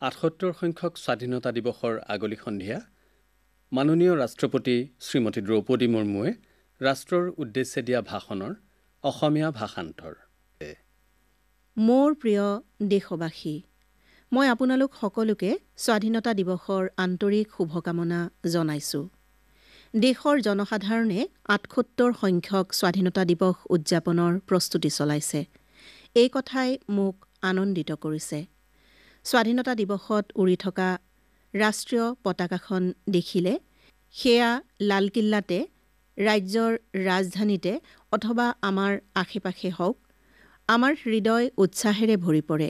৭৮ সংখ্যক স্বাধীনতা দিৱসৰ আগলি সন্ধিয়া মাননীয় ৰাষ্ট্ৰপতি শ্ৰীমতী দ্ৰৌপদী মুৰ্মুৱে ৰাষ্ট্ৰৰ উদ্দেশ্যে দিয়া ভাষণৰ অসমীয়া ভাষান্তৰ। মোৰ প্ৰিয় দেশবাসী, মই আপোনালোক সকলোকে স্বাধীনতা দিৱসৰ আন্তৰিক শুভকামনা জনাইছোঁ। দেশৰ জনসাধাৰণে ৭৮ সংখ্যক স্বাধীনতা দিৱস উদযাপনৰ প্ৰস্তুতি চলাইছে। এই কথাই মোক আনন্দিত কৰিছে। স্বাধীনতা দিৱসত উৰি থকা ৰাষ্ট্ৰীয় পতাকাখন দেখিলে সেয়া লালকিল্লাতে, ৰাজ্যৰ ৰাজধানীতে অথবা আমাৰ আশে-পাশে হওক, আমাৰ হৃদয় উৎসাহেৰে ভৰি পৰে।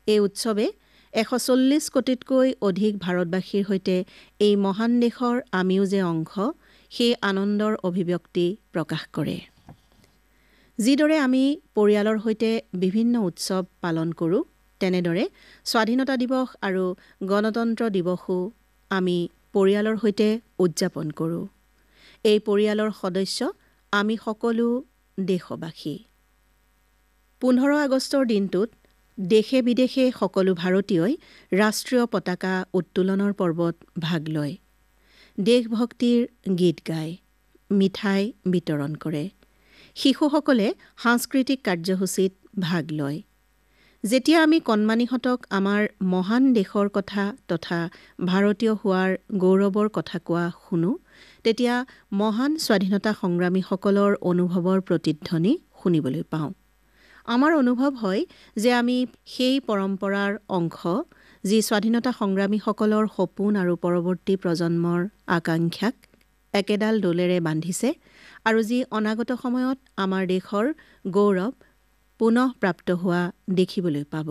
এই উৎসৱে ১৪০ কোটিতকৈ অধিক ভাৰতবাসীৰ সৈতে এই মহান দেশৰ আমিও যে অংশ, সেই আনন্দৰ অভিব্যক্তি প্ৰকাশ কৰে। যিদৰে আমি পৰিয়ালৰ সৈতে বিভিন্ন উৎসৱ পালন কৰোঁ, তেনেদৰে স্বাধীনতা দিৱস আৰু গণতন্ত্ৰ দিৱসো আমি পৰিয়ালৰ সৈতে উদযাপন কৰোঁ। এই পৰিয়ালৰ সদস্য আমি সকলো দেশবাসী। ১৫ আগষ্টৰ দিনটোত দেশে বিদেশে সকলো ভাৰতীয়ই ৰাষ্ট্ৰীয় পতাকা উত্তোলনৰ পৰ্বত ভাগ লয়। দেশভক্তিৰ গীত গায়, মিঠাই বিতৰণ কৰে। শিশুসকলে সাংস্কৃতিক কাৰ্যসূচীত ভাগ লয়। যেতিয়া আমি কণমানিহঁতক আমাৰ মহান দেশৰ কথা তথা ভাৰতীয় হোৱাৰ গৌৰৱৰ কথা কোৱা শুনো, তেতিয়া মহান স্বাধীনতা সংগ্ৰামীসকলৰ অনুভৱৰ প্ৰতিধ্বনি শুনিবলৈ পাওঁ। আমাৰ অনুভৱ হয় যে আমি সেই পৰম্পৰাৰ অংশ, যি স্বাধীনতা সংগ্ৰামীসকলৰ সপোন আৰু পৰৱৰ্তী প্ৰজন্মৰ আকাংক্ষাক একেডাল ডোলেৰে বান্ধিছে আৰু যি অনাগত সময়ত আমাৰ দেশৰ গৌৰৱ পুনঃ প্ৰাপ্ত হোৱা দেখিবলৈ পাব।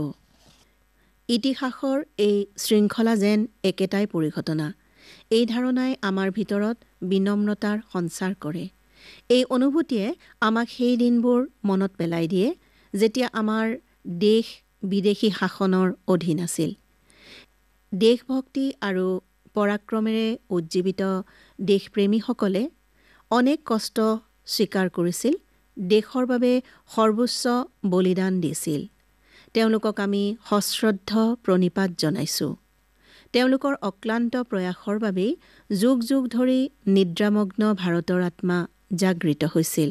ইতিহাসৰ এই শৃংখলা যেন একেটাই পৰিঘটনা। এই ধাৰণাই আমাৰ ভিতৰত বিনম্ৰতাৰ সঞ্চাৰ কৰে। এই অনুভূতিয়ে আমাক সেই দিনবোৰ মনত পেলাই দিয়ে, যেতিয়া আমাৰ দেশ বিদেশী শাসনৰ অধীন আছিল। দেশভক্তি আৰু পৰাক্ৰমেৰে উজ্জীৱিত দেশপ্ৰেমীসকলে অনেক কষ্ট স্বীকাৰ কৰিছিল, দেশৰ বাবে সৰ্বোচ্চ বলিদান দিছিল। তেওঁলোকক আমি সশ্ৰদ্ধ প্ৰণিপাত জনাইছোঁ। তেওঁলোকৰ অক্লান্ত প্ৰয়াসৰ বাবেই যুগ যুগ ধৰি নিদ্ৰামগ্ন ভাৰতৰ আত্মা জাগৃত হৈছিল।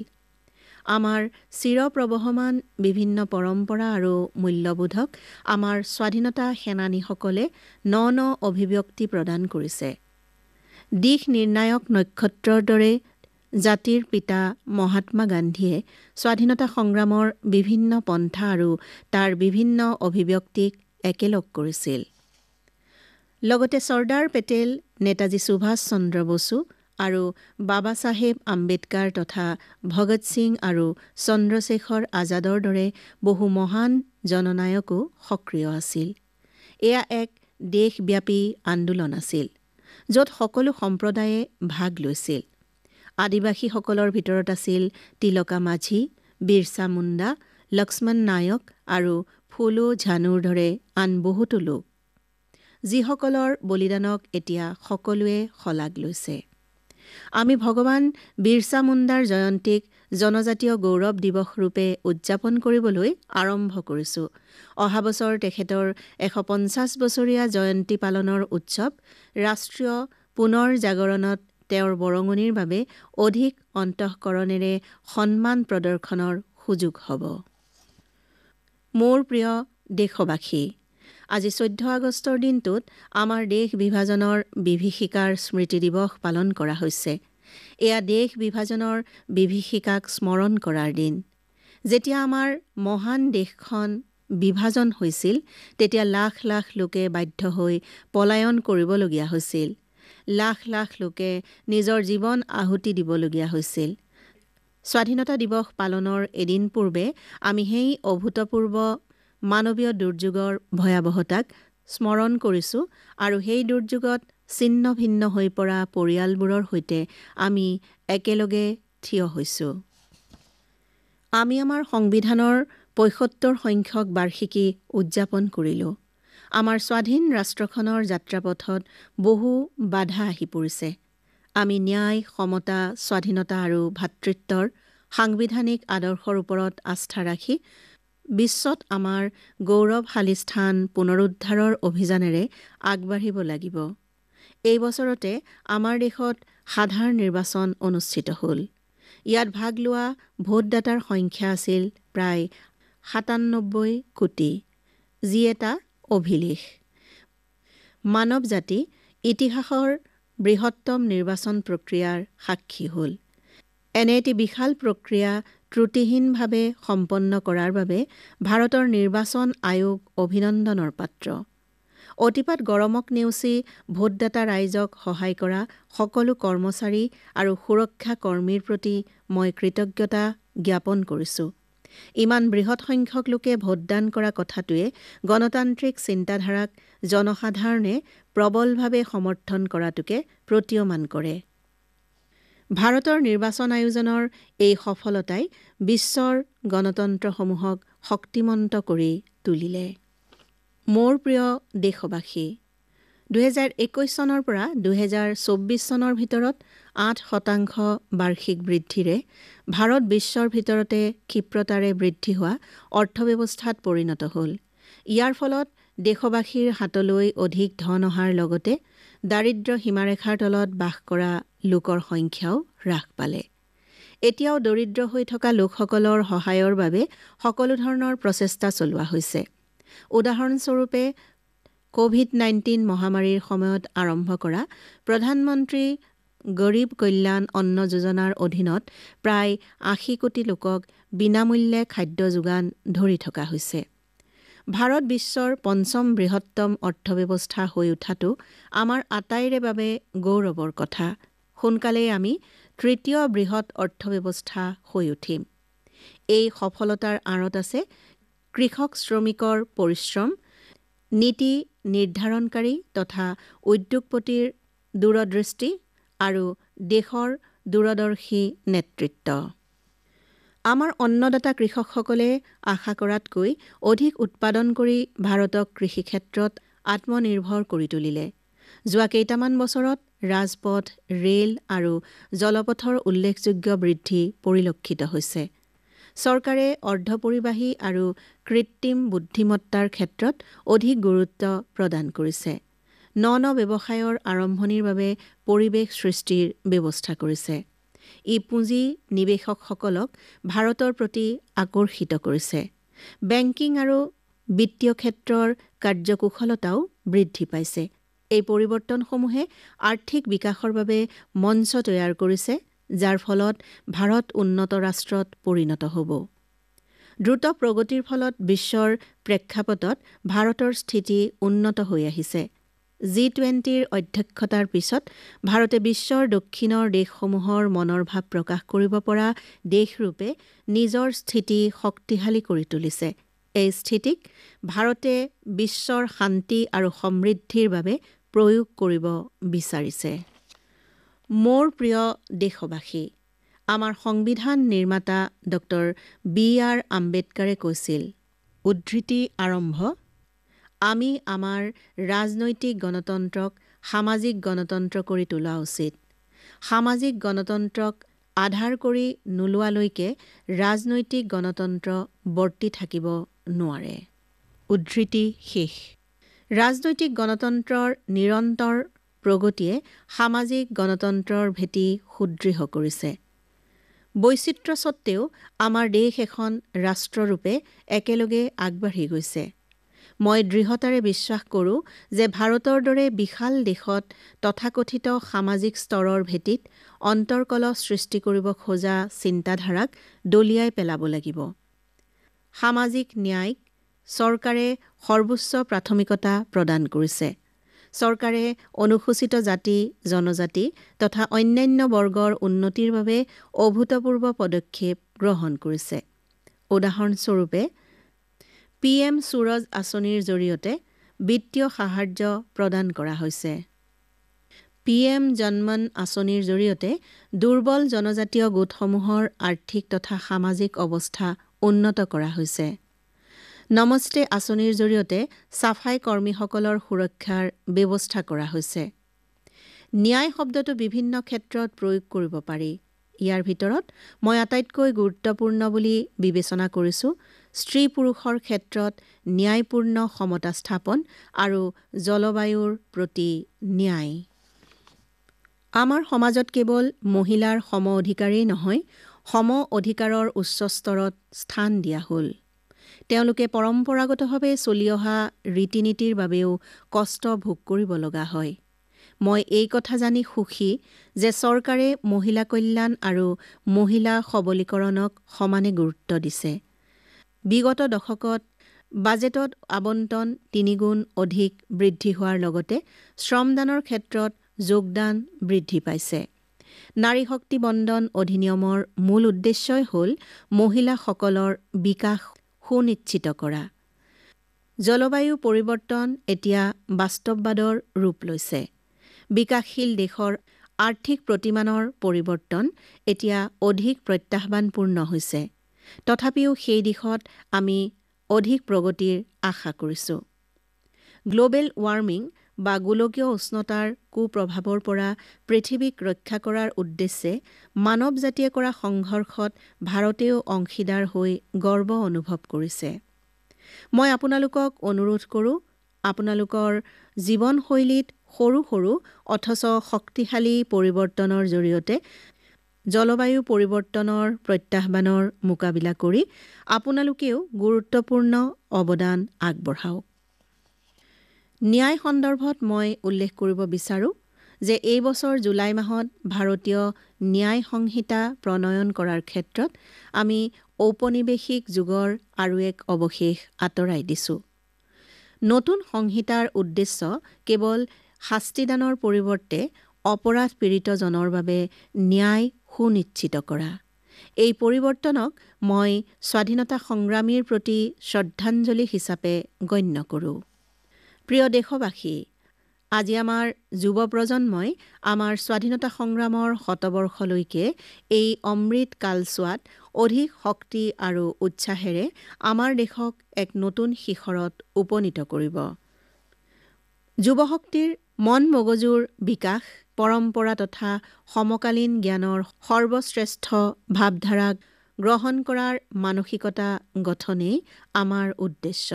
আমাৰ চিৰপ্ৰবহমান বিভিন্ন পৰম্পৰা আৰু মূল্যবোধক আমাৰ স্বাধীনতা সেনানীসকলে ন ন অভিব্যক্তি প্ৰদান কৰিছে। দিশ নিৰ্ণায়ক নক্ষত্ৰৰ দৰে জাতিৰ পিতা মহাত্মা গান্ধীয়ে স্বাধীনতা সংগ্ৰামৰ বিভিন্ন পন্থা আৰু তাৰ বিভিন্ন অভিব্যক্তিক একেলগ কৰিছিল। লগতে চৰ্দাৰ পেটেল, নেতাজী সুভাষ চন্দ্ৰ বসু আৰু বাবা চাহেব আম্বেদকাৰ তথা ভগত সিং আৰু চন্দ্ৰশেখৰ আজাদৰ দৰে বহু মহান জননায়কো সক্ৰিয় আছিল। এয়া এক দেশব্যাপী আন্দোলন আছিল, য'ত সকলো সম্প্ৰদায়ে ভাগ লৈছিল। আদিবাসীসকলৰ ভিতৰত আছিল তিলকা মাঝি, বিৰছা মুণ্ডা, লক্ষ্মণ নায়ক আৰু ফুলো ঝানুৰ দৰে আন বহুতো লোক, যিসকলৰ বলিদানক এতিয়া সকলোৱে শলাগ লৈছে। আমি ভগৱান বিৰছা মুণ্ডাৰ জয়ন্তীক জনজাতীয় গৌৰৱ দিৱস ৰূপে উদযাপন কৰিবলৈ আৰম্ভ কৰিছোঁ। অহা বছৰ তেখেতৰ ১৫০ বছৰীয়া জয়ন্তী পালনৰ উৎসৱ ৰাষ্ট্ৰীয় পুনৰ জাগৰণত তেওঁৰ বৰঙণিৰ বাবে অধিক অন্তঃকৰণেৰে সন্মান প্ৰদৰ্শনৰ সুযোগ হ'ব। মোৰ প্ৰিয় দেশবাসী, আজি ১৪ আগষ্টৰ দিনটোত আমাৰ দেশ বিভাজনৰ বিভীষিকাৰ স্মৃতি দিৱস পালন কৰা হৈছে। এয়া দেশ বিভাজনৰ বিভীষিকাক স্মৰণ কৰাৰ দিন। যেতিয়া আমাৰ মহান দেশখন বিভাজন হৈছিল, তেতিয়া লাখ লাখ লোকে বাধ্য হৈ পলায়ন কৰিবলগীয়া হৈছিল। লাখ লাখ লোকে নিজৰ জীৱন আহুতি দিবলগীয়া হৈছিল। স্বাধীনতা দিৱস পালনৰ এদিন পূৰ্বে আমি সেই অভূতপূৰ্ব মানৱীয় দুৰ্যোগৰ ভয়াৱহতাক স্মৰণ কৰিছোঁ আৰু সেই দুৰ্যোগত ছিন্ন ভিন্ন হৈ পৰা পৰিয়ালবোৰৰ সৈতে আমি একেলগে থিয় হৈছোঁ। আমি আমাৰ সংবিধানৰ ৭৫ সংখ্যক বাৰ্ষিকী উদযাপন কৰিলোঁ। আমাৰ স্বাধীন ৰাষ্ট্ৰখনৰ যাত্ৰাপথত বহু বাধা আহি পৰিছে। আমি ন্যায়, সমতা, স্বাধীনতা আৰু ভাতৃত্বৰ সাংবিধানিক আদৰ্শৰ ওপৰত আস্থা ৰাখি বিশ্বত আমাৰ গৌৰৱশালী স্থান পুনৰুদ্ধাৰৰ অভিযানেৰে আগবাঢ়িব লাগিব। এই বছৰতে আমাৰ দেশত সাধাৰণ নিৰ্বাচন অনুষ্ঠিত হ'ল। ইয়াত ভাগ লোৱা ভোটদাতাৰ সংখ্যা আছিল প্ৰায় ৯৭ কোটি, যি এটা অভিলেখ। মানৱ জাতি ইতিহাসৰ বৃহত্তম নিৰ্বাচন প্ৰক্ৰিয়াৰ সাক্ষী হ'ল। এনে এটি বিশাল প্ৰক্ৰিয়া ত্ৰুটিহীনভাৱে সম্পন্ন কৰাৰ বাবে ভাৰতৰ নিৰ্বাচন আয়োগ অভিনন্দনৰ পাত্ৰ। অতিপাত গৰমক নেওচি ভোটদাতা ৰাইজক সহায় কৰা সকলো কৰ্মচাৰী আৰু সুৰক্ষা কৰ্মীৰ প্ৰতি মই কৃতজ্ঞতা জ্ঞাপন কৰিছোঁ। ইমান বৃহৎ সংখ্যক লোকে ভোটদান কৰা কথাটোৱে গণতান্ত্ৰিক চিন্তাধাৰাক জনসাধাৰণে প্ৰবলভাৱে সমৰ্থন কৰাটোকে প্ৰতীয়মান কৰে। ভাৰতৰ নিৰ্বাচন আয়োজনৰ এই সফলতাই বিশ্বৰ গণতন্ত্ৰসমূহক শক্তিমন্ত কৰি তুলিলে। মোৰ প্ৰিয় দেশবাসী, ২০২১ চনৰ পৰা ২০২৪ চনৰ ভিতৰত ৮% বাৰ্ষিক বৃদ্ধিৰে ভাৰত বিশ্বৰ ভিতৰতে ক্ষিপ্ৰতাৰে বৃদ্ধি হোৱা অৰ্থব্যৱস্থাত পৰিণত হ'ল। ইয়াৰ ফলত দেশবাসীৰ হাতলৈ অধিক ধন অহাৰ লগতে দাৰিদ্ৰ্য সীমাৰেখাৰ তলত বাস কৰা লোকৰ সংখ্যাও হ্ৰাস পালে। এতিয়াও দৰিদ্ৰ হৈ থকা লোকসকলৰ সহায়ৰ বাবে সকলো ধৰণৰ প্ৰচেষ্টা চলোৱা হৈছে। উদাহৰণস্বৰূপে ক'ভিড-19 মহামাৰীৰ সময়ত আৰম্ভ কৰা প্ৰধানমন্ত্ৰী গৰীব কল্যাণ অন্ন যোজনাৰ অধীনত প্ৰায় ৮০ কোটি লোকক বিনামূল্যে খাদ্য যোগান ধৰি থকা হৈছে। ভাৰত বিশ্বৰ পঞ্চম বৃহত্তম অৰ্থব্যৱস্থা হৈ উঠাটো আমাৰ আটাইৰে বাবে গৌৰৱৰ কথা। সোনকালেই আমি তৃতীয় বৃহৎ অৰ্থব্যৱস্থা হৈ উঠিম। এই সফলতাৰ আঁৰত আছে কৃষক শ্ৰমিকৰ পৰিশ্ৰম, নীতি নিৰ্ধাৰণকাৰী তথা উদ্যোগপতিৰ দূৰদৃষ্টি আৰু দেশৰ দূৰদৰ্শী নেতৃত্ব। আমাৰ অন্নদাতা কৃষকসকলে আশা কৰাতকৈ অধিক উৎপাদন কৰি ভাৰতক কৃষিক্ষেত্ৰত আত্মনিৰ্ভৰ কৰি তুলিলে। যোৱা কেইটামান বছৰত ৰাজপথ, ৰেল আৰু জলপথৰ উল্লেখযোগ্য বৃদ্ধি পৰিলক্ষিত হৈছে। চৰকাৰে অৰ্ধপৰিবাহী আৰু কৃত্ৰিম বুদ্ধিমত্তাৰ ক্ষেত্ৰত অধিক গুৰুত্ব প্ৰদান কৰিছে। ন ব্যৱসায়ৰ আৰম্ভণিৰ বাবে পৰিৱেশ সৃষ্টিৰ ব্যৱস্থা কৰিছে। ই পুঁজি নিৱেশকসকলক ভাৰতৰ প্ৰতি আকৰ্ষিত কৰিছে। বেংকিং আৰু বিত্তীয় ক্ষেত্ৰৰ কাৰ্যকুশলতাও বৃদ্ধি পাইছে। এই পৰিৱৰ্তনসমূহে আৰ্থিক বিকাশৰ বাবে মঞ্চ তৈয়াৰ কৰিছে, যাৰ ফলত ভাৰত উন্নত ৰাষ্ট্ৰত পৰিণত হ'ব। দ্ৰুত প্ৰগতিৰ ফলত বিশ্বৰ প্ৰেক্ষাপটত ভাৰতৰ স্থিতি উন্নত হৈ আহিছে। G20ৰ অধ্যক্ষতাৰ পিছত ভাৰতে বিশ্বৰ দক্ষিণৰ দেশসমূহৰ মনৰ ভাৱ প্ৰকাশ কৰিব পৰা দেশৰূপে নিজৰ স্থিতি শক্তিশালী কৰি তুলিছে। এই স্থিতিক ভাৰতে বিশ্বৰ শান্তি আৰু সমৃদ্ধিৰ বাবে প্ৰয়োগ কৰিব বিচাৰিছে। মোৰ প্ৰিয় দেশবাসী, আমাৰ সংবিধান নিৰ্মাতা ডক্টৰ B.R. আম্বেদকাৰে কৈছিল, উদ্ধৃতি আৰম্ভ, আমি আমাৰ ৰাজনৈতিক গণতন্ত্ৰক সামাজিক গণতন্ত্ৰ কৰি তোলা উচিত। সামাজিক গণতন্ত্ৰক আধাৰ কৰি নোলোৱালৈকে ৰাজনৈতিক গণতন্ত্ৰ বৰ্তি থাকিব নোৱাৰে। উদ্ধৃতি শেষ। ৰাজনৈতিক গণতন্ত্ৰৰ নিৰন্তৰ প্ৰগতিয়ে সামাজিক গণতন্ত্ৰৰ ভেটি সুদৃঢ় কৰিছে। বৈচিত্ৰ্য সত্ত্বেও আমাৰ দেশ এখন ৰাষ্ট্ৰৰূপে একেলগে আগবাঢ়ি গৈছে। মই দৃঢ়তাৰে বিশ্বাস কৰোঁ যে ভাৰতৰ দৰে বিশাল দেশত তথাকথিত সামাজিক স্তৰৰ ভেটিত অন্তৰ্কলহ সৃষ্টি কৰিব খোজা চিন্তাধাৰাক দলিয়াই পেলাব লাগিব। সামাজিক ন্যায়ক চৰকাৰে সৰ্বোচ্চ প্ৰাথমিকতা প্ৰদান কৰিছে। চৰকাৰে অনুসূচিত জাতি, জনজাতি তথা অন্যান্য বৰ্গৰ উন্নতিৰ বাবে অভূতপূৰ্ব পদক্ষেপ গ্ৰহণ কৰিছে। উদাহৰণস্বৰূপে PM সুৰজ আঁচনিৰ জৰিয়তে বিত্তীয় সাহায্য প্ৰদান কৰা হৈছে। PM জনমন আঁচনিৰ জৰিয়তে দুৰ্বল জনজাতীয় গোটসমূহৰ আৰ্থিক তথা সামাজিক অৱস্থা উন্নত কৰা হৈছে। নমস্তে আঁচনিৰ জৰিয়তে চাফাই কৰ্মীসকলৰ সুৰক্ষাৰ ব্যৱস্থা কৰা হৈছে। ন্যায় শব্দটো বিভিন্ন ক্ষেত্ৰত প্ৰয়োগ কৰিব পাৰি। ইয়াৰ ভিতৰত মই আটাইতকৈ গুৰুত্বপূৰ্ণ বুলি বিবেচনা কৰিছোঁ স্ত্ৰী পুৰুষৰ ক্ষেত্ৰত ন্যায়পূৰ্ণ সমতা স্থাপন আৰু জলবায়ুৰ প্ৰতি ন্যায়। আমাৰ সমাজত কেৱল মহিলাৰ সম অধিকাৰেই নহয়, সম অধিকাৰৰ উচ্চ স্তৰত স্থান দিয়া হ'ল। তেওঁলোকে পৰম্পৰাগতভাৱে চলি অহা ৰীতি নীতিৰ বাবেও কষ্ট ভোগ কৰিব লগা হয়। মই এই কথা জানি সুখী যে চৰকাৰে মহিলা কল্যাণ আৰু মহিলা সবলীকৰণক সমানে গুৰুত্ব দিছে। বিগত দশকত বাজেটত আবণ্টন ৩ গুণ অধিক বৃদ্ধি হোৱাৰ লগতে শ্ৰমদানৰ ক্ষেত্ৰত যোগদান বৃদ্ধি পাইছে। নাৰী শক্তি বন্দন অধিনিয়মৰ মূল উদ্দেশ্যই হ'ল মহিলাসকলৰ বিকাশ সুনিশ্চিত কৰা। জলবায়ু পৰিৱৰ্তন এতিয়া বাস্তৱবাদৰ ৰূপ লৈছে। বিকাশশীল দেশৰ আৰ্থিক প্ৰতিমানৰ পৰিৱৰ্তন এতিয়া অধিক প্ৰত্যাহ্বানপূৰ্ণ হৈছে। তথাপিও সেই দিশত আমি অধিক প্ৰগতিৰ আশা কৰিছোঁ। গ্ল'বেল ৱাৰ্মিং বা গোলকীয় উষ্ণতাৰ কুপ্ৰভাৱৰ পৰা পৃথিৱীক ৰক্ষা কৰাৰ উদ্দেশ্যে মানৱ জাতিয়ে কৰা সংঘৰ্ষত ভাৰতেও অংশীদাৰ হৈ গৰ্ব অনুভৱ কৰিছে। মই আপোনালোকক অনুৰোধ কৰোঁ, আপোনালোকৰ জীৱনশৈলীত সৰু সৰু অথচ শক্তিশালী পৰিৱৰ্তনৰ জৰিয়তে জলবায়ু পৰিৱৰ্তনৰ প্ৰত্যাহ্বানৰ মোকাবিলা কৰি আপোনালোকেও গুৰুত্বপূৰ্ণ অৱদান আগবঢ়াওক। ন্যায় সন্দৰ্ভত মই উল্লেখ কৰিব বিচাৰোঁ যে এই বছৰ জুলাই মাহত ভাৰতীয় ন্যায় সংহিতা প্ৰণয়ন কৰাৰ ক্ষেত্ৰত আমি ঔপনিৱেশিক যুগৰ আৰু এক অৱশেষ আঁতৰাই দিছোঁ। নতুন সংহিতাৰ উদ্দেশ্য কেৱল শাস্তিদানৰ পৰিৱৰ্তে অপৰাধ পীড়িতজনৰ বাবে ন্যায় সুনিশ্চিত কৰা। এই পৰিৱৰ্তনক মই স্বাধীনতা সংগ্ৰামীৰ প্ৰতি শ্ৰদ্ধাঞ্জলি হিচাপে গণ্য কৰোঁ। প্ৰিয় দেশবাসী, আজি আমাৰ যুৱ প্ৰজন্মই আমাৰ স্বাধীনতা সংগ্ৰামৰ শতবৰ্ষলৈকে এই অমৃত কালছোৱাত অধিক শক্তি আৰু উৎসাহেৰে আমাৰ দেশক এক নতুন শিখৰত উপনীত কৰিব। যুৱশক্তিৰ মন মগজুৰ বিকাশ, পৰম্পৰা তথা সমকালীন জ্ঞানৰ সৰ্বশ্ৰেষ্ঠ ভাৱধাৰাক গ্ৰহণ কৰাৰ মানসিকতা গঠনেই আমাৰ উদ্দেশ্য।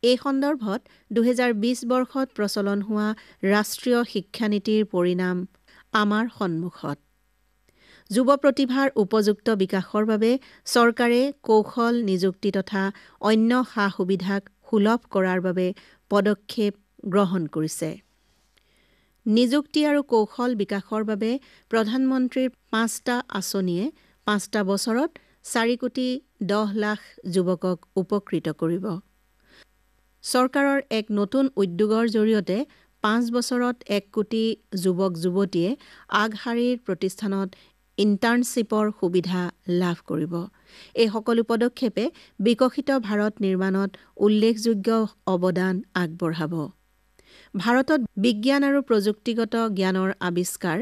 এই সন্দৰ্ভত ২০২০ বৰ্ষত প্ৰচলন হোৱা ৰাষ্ট্ৰীয় শিক্ষানীতিৰ পৰিণাম আমাৰ সন্মুখত। যুৱ প্ৰতিভাৰ উপযুক্ত বিকাশৰ বাবে চৰকাৰে কৌশল নিযুক্তি তথা অন্য সা-সুবিধাক সুলভ কৰাৰ বাবে পদক্ষেপ গ্ৰহণ কৰিছে। নিযুক্তি আৰু কৌশল বিকাশৰ বাবে প্ৰধানমন্ত্ৰীৰ ৫টা আঁচনিয়ে ৫টা বছৰত ৪,১০ লাখ যুৱকক উপকৃত কৰিব। চৰকাৰৰ এক নতুন উদ্যোগৰ জৰিয়তে ৫ বছৰত ১ কোটি যুৱক যুৱতীয়ে আগশাৰীৰ প্ৰতিষ্ঠানত ইণ্টাৰ্ণশ্বিপৰ সুবিধা লাভ কৰিব। এই সকলো পদক্ষেপে বিকশিত ভাৰত নিৰ্মাণত উল্লেখযোগ্য অৱদান আগবঢ়াব। ভাৰতত বিজ্ঞান আৰু প্ৰযুক্তিগত জ্ঞানৰ আৱিষ্কাৰ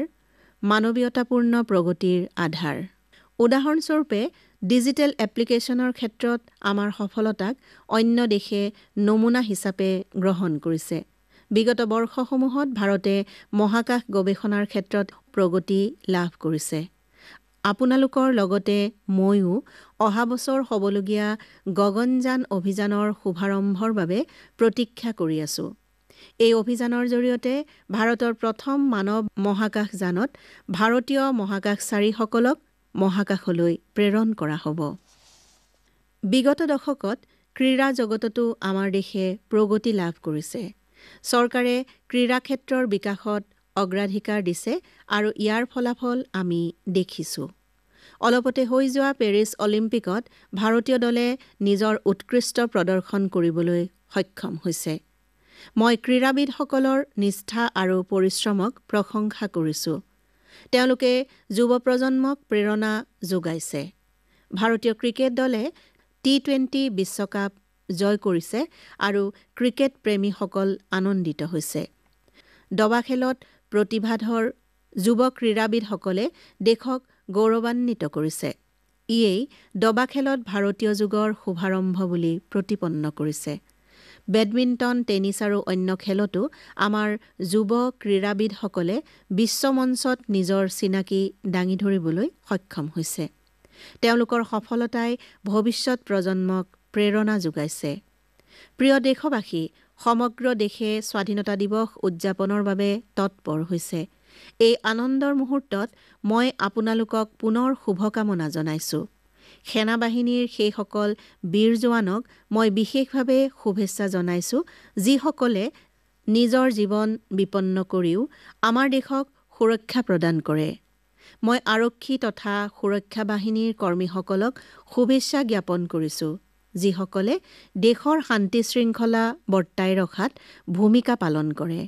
মানৱীয়তাপূৰ্ণ প্ৰগতিৰ আধাৰ। উদাহৰণস্বৰূপে ডিজিটেল এপ্লিকেশ্যনৰ ক্ষেত্ৰত আমাৰ সফলতাক অন্য দেশে নমুনা হিচাপে গ্ৰহণ কৰিছে। বিগত বৰ্ষসমূহত ভাৰতে মহাকাশ গৱেষণাৰ ক্ষেত্ৰত প্ৰগতি লাভ কৰিছে। আপোনালোকৰ লগতে ময়ো অহা বছৰ হ'বলগীয়া গগনযান অভিযানৰ শুভাৰম্ভৰ বাবে প্ৰতীক্ষা কৰি আছোঁ। এই অভিযানৰ জৰিয়তে ভাৰতৰ প্ৰথম মানৱ মহাকাশযানত ভাৰতীয় মহাকাশচাৰীসকলক মহাকাশলৈ প্ৰেৰণ কৰা হ'ব। বিগত দশকত ক্ৰীড়া জগততো আমাৰ দেশে প্ৰগতি লাভ কৰিছে। চৰকাৰে ক্ৰীড়া ক্ষেত্ৰৰ বিকাশত অগ্ৰাধিকাৰ দিছে আৰু ইয়াৰ ফলাফল আমি দেখিছোঁ। অলপতে হৈ যোৱা পেৰিছ অলিম্পিকত ভাৰতীয় দলে নিজৰ উৎকৃষ্ট প্ৰদৰ্শন কৰিবলৈ সক্ষম হৈছে। মই ক্ৰীড়াবিদসকলৰ নিষ্ঠা আৰু পৰিশ্ৰমক প্ৰশংসা কৰিছোঁ। তেওঁলোকে যুৱ প্ৰজন্মক প্ৰেৰণা যোগাইছে। ভাৰতীয় ক্ৰিকেট দলে টি-20 বিশ্বকাপ জয় কৰিছে আৰু ক্ৰিকেট প্ৰেমীসকল আনন্দিত হৈছে। দবা খেলত প্ৰতিভাধৰ যুৱ ক্ৰীড়াবিদসকলে দেশক গৌৰৱান্বিত কৰিছে। ইয়েই দবা খেলত ভাৰতীয় যুগৰ শুভাৰম্ভ বুলি প্ৰতিপন্ন কৰিছে। বেডমিণ্টন, টেনিছ আৰু অন্য খেলতো আমাৰ যুৱ ক্ৰীড়াবিদসকলে বিশ্বমঞ্চত নিজৰ চিনাকি দাঙি ধৰিবলৈ সক্ষম হৈছে। তেওঁলোকৰ সফলতাই ভৱিষ্যত প্ৰজন্মক প্ৰেৰণা যোগাইছে। প্ৰিয় দেশবাসী, সমগ্ৰ দেশে স্বাধীনতা দিৱস উদযাপনৰ বাবে তৎপৰ হৈছে। এই আনন্দৰ মুহূৰ্তত মই আপোনালোকক পুনৰ শুভকামনা জনাইছোঁ। সেনাবাহিনীৰ সেইসকল বীৰ জোৱানক মই বিশেষভাৱে শুভেচ্ছা জনাইছোঁ, যিসকলে নিজৰ জীৱন বিপন্ন কৰিও আমাৰ দেশক সুৰক্ষা প্ৰদান কৰে। মই আৰক্ষী তথা সুৰক্ষা বাহিনীৰ কৰ্মীসকলক শুভেচ্ছা জ্ঞাপন কৰিছোঁ, যিসকলে দেশৰ শান্তি শৃংখলা বৰ্তাই ৰখাত ভূমিকা পালন কৰে।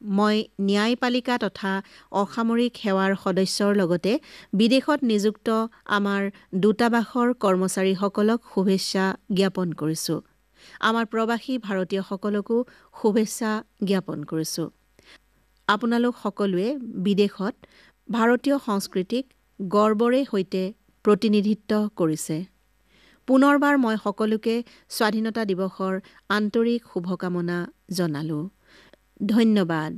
মই ন্যায়পালিকা তথা অসামৰিক সেৱাৰ সদস্যৰ লগতে বিদেশত নিযুক্ত আমাৰ দূতাবাসৰ কৰ্মচাৰীসকলক শুভেচ্ছা জ্ঞাপন কৰিছোঁ। আমাৰ প্ৰৱাসী ভাৰতীয়সকলকো শুভেচ্ছা জ্ঞাপন কৰিছোঁ। আপোনালোক সকলোৱে বিদেশত ভাৰতীয় সংস্কৃতিক গৰ্বৰে সৈতে প্ৰতিনিধিত্ব কৰিছে। পুনৰবাৰ মই সকলোকে স্বাধীনতা দিৱসৰ আন্তৰিক শুভকামনা জনালোঁ। ধন্যবাদ।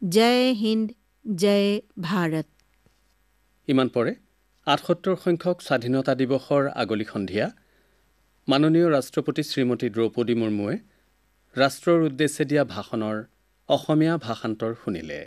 জয় হিন্দ, জয় ভাৰত। ইমান পৰে ৭৮ সংখ্যক স্বাধীনতা দিৱসৰ আগলি সন্ধিয়া মাননীয় ৰাষ্ট্ৰপতি শ্ৰীমতী দ্ৰৌপদী মুৰ্মুৱে ৰাষ্ট্ৰৰ উদ্দেশ্যে দিয়া ভাষণৰ অসমীয়া ভাষান্তৰ শুনিলে।